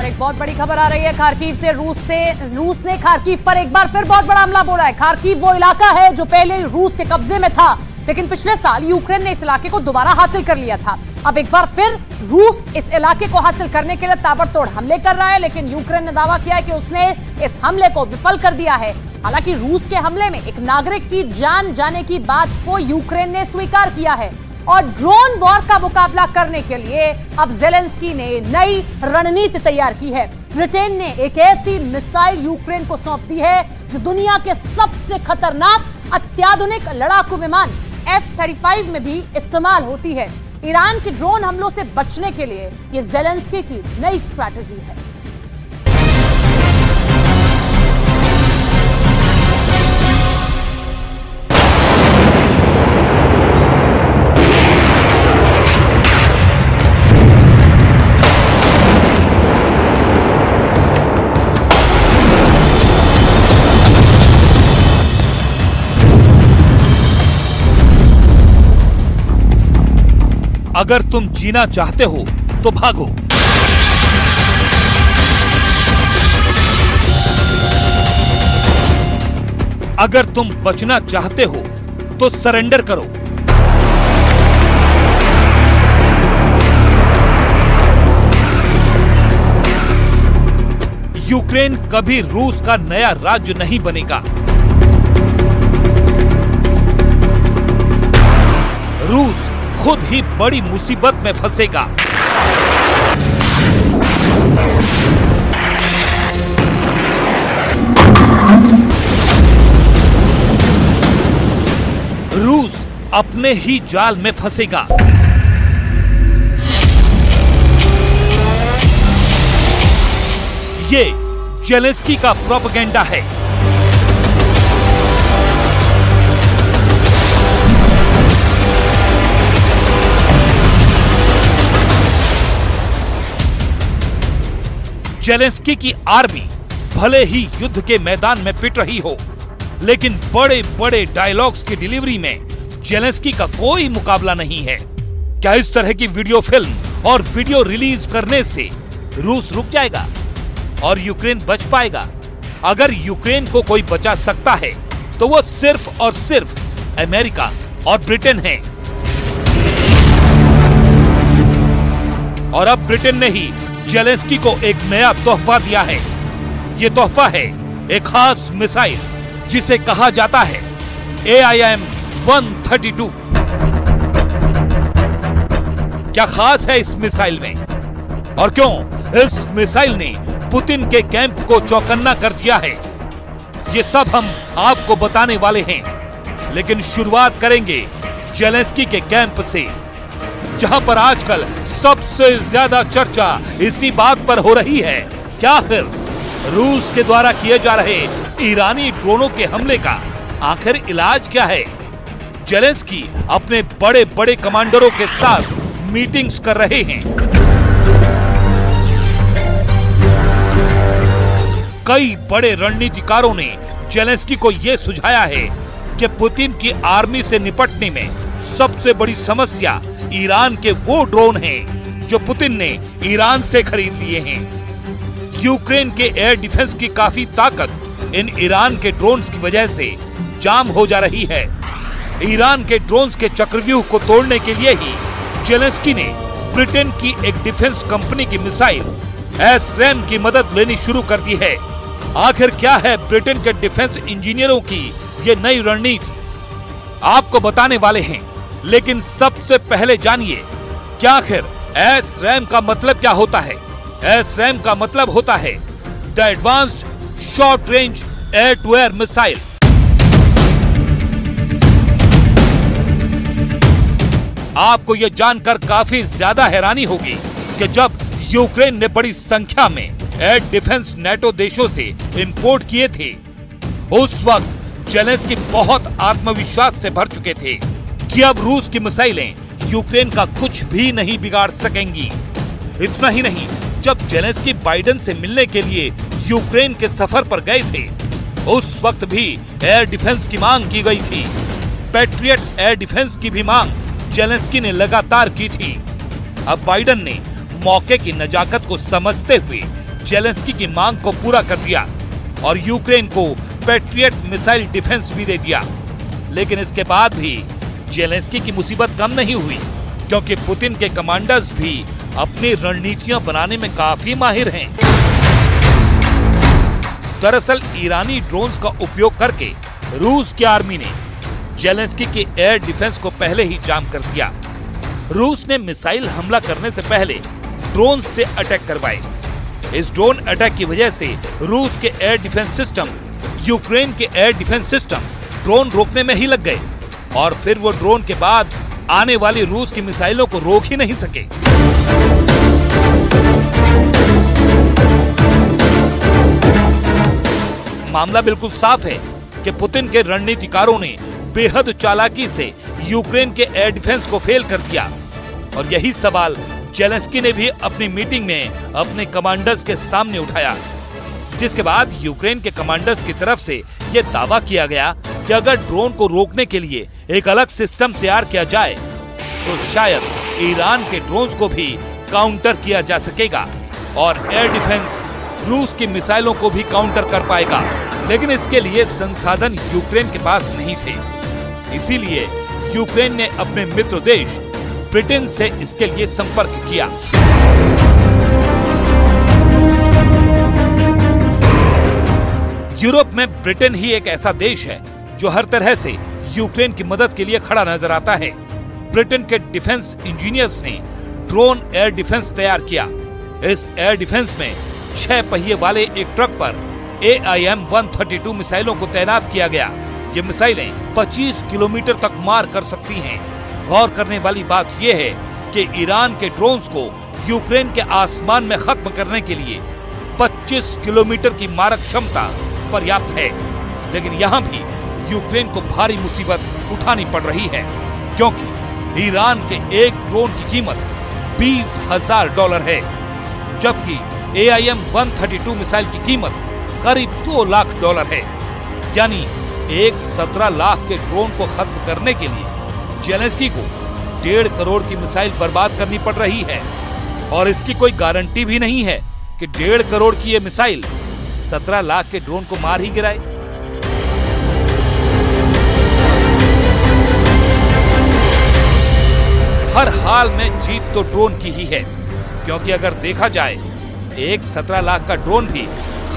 और एक बहुत बड़ी खबर आ रही है खार्किव से। रूस ने खार्किव पर एक बार फिर बहुत बड़ा हमला बोला है। खार्किव वो इलाका है जो पहले रूस के कब्जे में था, लेकिन पिछले साल यूक्रेन ने इस इलाके को दोबारा हासिल कर लिया था। अब एक बार फिर रूस इस इलाके को हासिल करने के लिए ताबड़तोड़ हमले कर रहा है, लेकिन यूक्रेन ने दावा किया है कि उसने इस हमले को विफल कर दिया है। हालांकि रूस के हमले में एक नागरिक की जान जाने की बात को यूक्रेन ने स्वीकार किया है और ड्रोन वॉर का मुकाबला करने के लिए अब ज़ेलेंस्की ने नई रणनीति तैयार की है। ब्रिटेन ने एक ऐसी मिसाइल यूक्रेन को सौंप दी है जो दुनिया के सबसे खतरनाक अत्याधुनिक लड़ाकू विमान F-35 में भी इस्तेमाल होती है। ईरान के ड्रोन हमलों से बचने के लिए ये ज़ेलेंस्की की नई स्ट्रैटेजी है। अगर तुम जीना चाहते हो तो भागो, अगर तुम बचना चाहते हो तो सरेंडर करो। यूक्रेन कभी रूस का नया राज्य नहीं बनेगा। रूस खुद ही बड़ी मुसीबत में फंसेगा। रूस अपने ही जाल में फंसेगा। ये ज़ेलेंस्की का प्रोपेगेंडा है। ज़ेलेंस्की की आर्मी भले ही युद्ध के मैदान में पिट रही हो, लेकिन बड़े बड़े डायलॉग्स की डिलीवरी में ज़ेलेंस्की का कोई मुकाबला नहीं है। क्या इस तरह की वीडियो फिल्म और वीडियो रिलीज करने से रूस रुक जाएगा और यूक्रेन बच पाएगा? अगर यूक्रेन को कोई बचा सकता है तो वो सिर्फ और सिर्फ अमेरिका और ब्रिटेन है। और अब ब्रिटेन ने ही ज़ेलेंस्की को एक नया तोहफा दिया है। ये तोहफा है एक खास मिसाइल जिसे कहा जाता है AIM-132। क्या खास है इस मिसाइल में और क्यों इस मिसाइल ने पुतिन के कैंप को चौकन्ना कर दिया है, ये सब हम आपको बताने वाले हैं। लेकिन शुरुआत करेंगे ज़ेलेंस्की के कैंप से, जहां पर आजकल सबसे ज्यादा चर्चा इसी बात पर हो रही है कि आखिर रूस के द्वारा किए जा रहे ईरानी ड्रोनों के हमले का आखिर इलाज क्या है। ज़ेलेंस्की अपने बड़े बड़े कमांडरों के साथ मीटिंग्स कर रहे हैं। कई बड़े रणनीतिकारों ने ज़ेलेंस्की को यह सुझाया है कि पुतिन की आर्मी से निपटने में सबसे बड़ी समस्या ईरान के वो ड्रोन हैं जो पुतिन ने ईरान से खरीद लिए हैं। यूक्रेन के एयर डिफेंस की काफी ताकत इन ईरान के ड्रोन्स की वजह से जाम हो जा रही है। ईरान के ड्रोन्स के चक्रव्यूह को तोड़ने के लिए ही ज़ेलेंस्की ने ब्रिटेन की एक डिफेंस कंपनी की मिसाइल ASRAAM की मदद लेनी शुरू कर दी है। आखिर क्या है ब्रिटेन के डिफेंस इंजीनियरों की ये नई रणनीति, आपको बताने वाले हैं। लेकिन सबसे पहले जानिए कि आखिर ASRAAM का मतलब क्या होता है। ASRAAM का मतलब होता है the advanced short range air to air missile. आपको यह जानकर काफी ज्यादा हैरानी होगी कि जब यूक्रेन ने बड़ी संख्या में एयर डिफेंस नेटो देशों से इंपोर्ट किए थे, उस वक्त ज़ेलेंस्की बहुत आत्मविश्वास से भर चुके थे कि अब रूस की मिसाइलें यूक्रेन का कुछ भी नहीं बिगाड़ सकेंगी। इतना ही नहीं, जब ज़ेलेंस्की बाइडेन से मिलने के लिए यूक्रेन के सफर पर गए थे, उस वक्त भी एयर डिफेंस की मांग की गई थी। पैट्रियट एयर डिफेंस की भी मांग ज़ेलेंस्की ने लगातार की थी। अब बाइडेन ने मौके की नजाकत को समझते हुए जेलेंस्की की मांग को पूरा कर दिया और यूक्रेन को पैट्रियट मिसाइल डिफेंस भी दे दिया। लेकिन इसके बाद भी जेलेंस्की की मुसीबत कम नहीं हुई, क्योंकि पुतिन के कमांडर्स भी अपनी रणनीतियां बनाने में काफी माहिर हैं। दरअसल ईरानी ड्रोन्स का उपयोग करके रूस की आर्मी ने जेलेंस्की के एयर डिफेंस को पहले ही जाम कर दिया। रूस ने मिसाइल हमला करने से पहले ड्रोन से अटैक करवाए। इस ड्रोन अटैक की वजह से रूस के एयर डिफेंस सिस्टम यूक्रेन के एयर डिफेंस सिस्टम ड्रोन रोकने में ही लग गए और फिर वो ड्रोन के बाद आने वाली रूस की मिसाइलों को रोक ही नहीं सके। मामला बिल्कुल साफ है कि पुतिन के रणनीतिकारों ने बेहद चालाकी से यूक्रेन के एयर डिफेंस को फेल कर दिया और यही सवाल जेलेंस्की ने भी अपनी मीटिंग में अपने कमांडर्स के सामने उठाया, जिसके बाद यूक्रेन के कमांडर्स की तरफ से यह दावा किया गया कि अगर ड्रोन को रोकने के लिए एक अलग सिस्टम तैयार किया जाए तो शायद ईरान के ड्रोन्स को भी काउंटर किया जा सकेगा और एयर डिफेंस रूस की मिसाइलों को भी काउंटर कर पाएगा। लेकिन इसके लिए संसाधन यूक्रेन के पास नहीं थे, इसीलिए यूक्रेन ने अपने मित्र देश ब्रिटेन से इसके लिए संपर्क किया। यूरोप में ब्रिटेन ही एक ऐसा देश है जो हर तरह से यूक्रेन की मदद के लिए खड़ा नजर आता है। ब्रिटेन के डिफेंस इंजीनियर्स ने ड्रोन एयर डिफेंस तैयार किया। इस एयर डिफेंस में 6 पहिए वाले एक ट्रक पर AIM-132 मिसाइलों को तैनात किया गया। ये मिसाइलें 25 किलोमीटर तक मार कर सकती हैं। गौर करने वाली बात यह है कि ईरान के ड्रोन्स को यूक्रेन के आसमान में खत्म करने के लिए 25 किलोमीटर की मारक क्षमता पर्याप्त है। लेकिन यहाँ भी यूक्रेन को भारी मुसीबत उठानी पड़ रही है, क्योंकि ईरान के एक ड्रोन की कीमत $20,000 है, जबकि AIM-132 मिसाइल की कीमत करीब $2 लाख है। यानी एक 17 लाख के ड्रोन को खत्म करने के लिए जेलेंस्की को 1.5 करोड़ की मिसाइल बर्बाद करनी पड़ रही है और इसकी कोई गारंटी भी नहीं है कि 1.5 करोड़ की ये मिसाइल 17 लाख के ड्रोन को मार ही गिराए। हर हाल में जीत तो ड्रोन की ही है, क्योंकि अगर देखा जाए एक 17 लाख का ड्रोन भी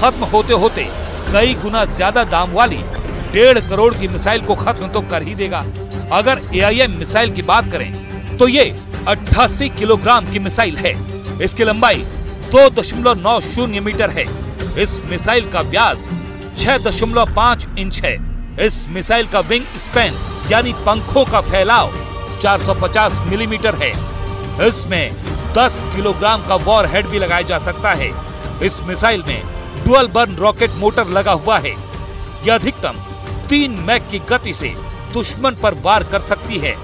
खत्म होते होते कई गुना ज्यादा दाम वाली 1.5 करोड़ की मिसाइल को खत्म तो कर ही देगा। अगर AIM मिसाइल की बात करें तो ये 88 किलोग्राम की मिसाइल है। इसकी लंबाई 2.90 मीटर है। इस मिसाइल का व्यास 6.5 इंच है। इस मिसाइल का विंग स्पैन यानी पंखों का फैलाव 450 मिलीमीटर है। इसमें 10 किलोग्राम का वॉर हेड भी लगाया जा सकता है। इस मिसाइल में डुअल बर्न रॉकेट मोटर लगा हुआ है। यह अधिकतम 3 मैक की गति से दुश्मन पर वार कर सकती है।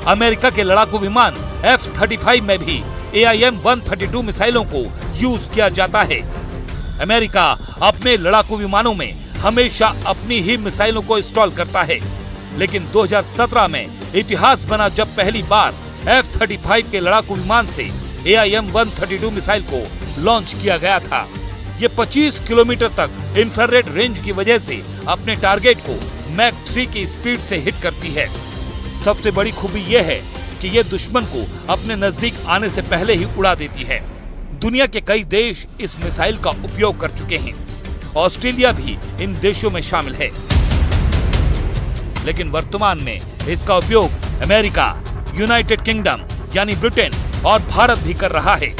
अमेरिका के लड़ाकू विमान F-35 में भी AIM-132 मिसाइलों को यूज किया जाता है। अमेरिका अपने लड़ाकू विमानों में हमेशा अपनी ही मिसाइलों को इंस्टॉल करता है, लेकिन 2017 में इतिहास बना जब पहली बार F-35 के लड़ाकू विमान से AIM-132 मिसाइल को लॉन्च किया गया था। ये 25 किलोमीटर तक इंफ्रारेड रेंज की वजह से अपने टारगेट को मैक 3 की स्पीड से हिट करती है। सबसे बड़ी खूबी यह है कि यह दुश्मन को अपने नजदीक आने से पहले ही उड़ा देती है। दुनिया के कई देश इस मिसाइल का उपयोग कर चुके हैं। ऑस्ट्रेलिया भी इन देशों में शामिल है, लेकिन वर्तमान में इसका उपयोग अमेरिका, यूनाइटेड किंगडम यानी ब्रिटेन और भारत भी कर रहा है।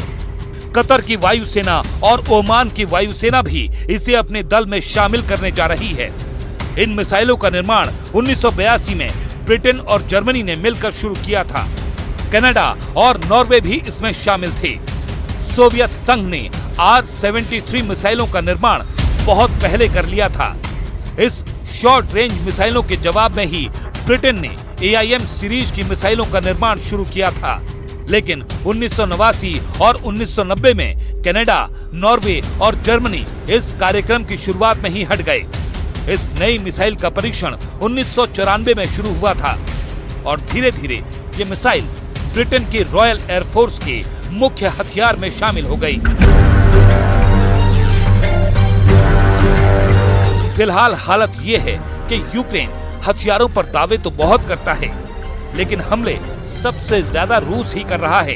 कतर की वायुसेना और ओमान की वायुसेना भी इसे अपने दल में शामिल करने जा रही है। इन मिसाइलों का निर्माण 1982 में ब्रिटेन और जर्मनी ने मिलकर शुरू किया था। कनाडा और नॉर्वे भी इसमें शामिल थे। सोवियत संघ ने R-73 मिसाइलों का निर्माण बहुत पहले कर लिया था। इस शॉर्ट रेंज मिसाइलों के जवाब में ही ब्रिटेन ने AIM सीरीज की मिसाइलों का निर्माण शुरू किया था, लेकिन 1989 और 1990 में कनाडा, नॉर्वे और जर्मनी इस कार्यक्रम की शुरुआत में ही हट गए। इस नई मिसाइल का परीक्षण 1994 में शुरू हुआ था और धीरे धीरे ये मिसाइल ब्रिटेन की रॉयल एयरफोर्स के मुख्य हथियार में शामिल हो गई। फिलहाल हालत ये है कि यूक्रेन हथियारों पर दावे तो बहुत करता है, लेकिन हमले सबसे ज्यादा रूस ही कर रहा है।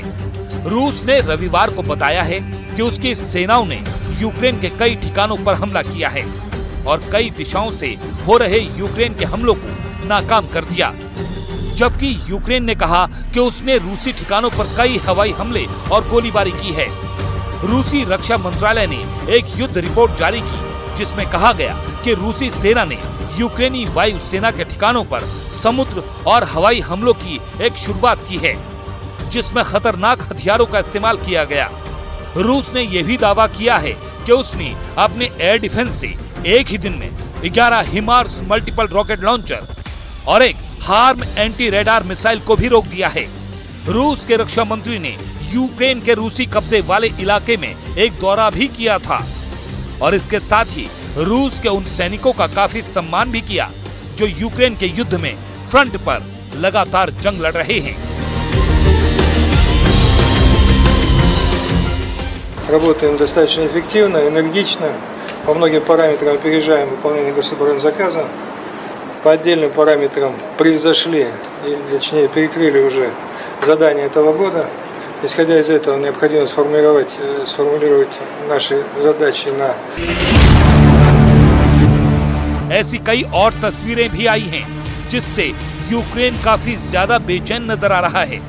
रूस ने रविवार को बताया है कि उसकी सेनाओं ने यूक्रेन के कई ठिकानों पर हमला किया है और कई दिशाओं से हो रहे यूक्रेन के हमलों को नाकाम कर दिया। जबकि यूक्रेन ने कहा कि उसने रूसी ठिकानों पर कई हवाई हमले और गोलीबारी की है। रूसी रक्षा मंत्रालय ने एक युद्ध रिपोर्ट जारी की, जिसमें कहा गया कि रूसी सेना ने यूक्रेनी वायु सेना के ठिकानों पर समुद्र और हवाई हमलों की एक शुरुआत की है, जिसमें खतरनाक हथियारों का इस्तेमाल किया गया। रूस ने यह भी दावा किया है कि उसने अपने एयर डिफेंस से एक ही दिन में 11 हिमार्स मल्टीपल रॉकेट लॉन्चर और एक हार्म एंटी रेडार मिसाइल को भी रोक दिया है। रूस के रक्षा मंत्री ने यूक्रेन के रूसी कब्जे वाले इलाके में एक दौरा भी किया था और इसके साथ ही रूस के उन सैनिकों का काफी सम्मान भी किया जो यूक्रेन के युद्ध में फ्रंट पर लगातार जंग लड़ रहे हैं। Работаем достаточно эффективно, энергично, по многим параметрам опережаем выполнение государственного заказа, по отдельным параметрам превзошли, или точнее перекрыли уже задания этого года. Исходя из этого, необходимо сформулировать наши задачи на... ऐसी कई और तस्वीरें भी आई हैं, जिससे यूक्रेन काफी ज्यादा बेचैन नजर आ रहा है।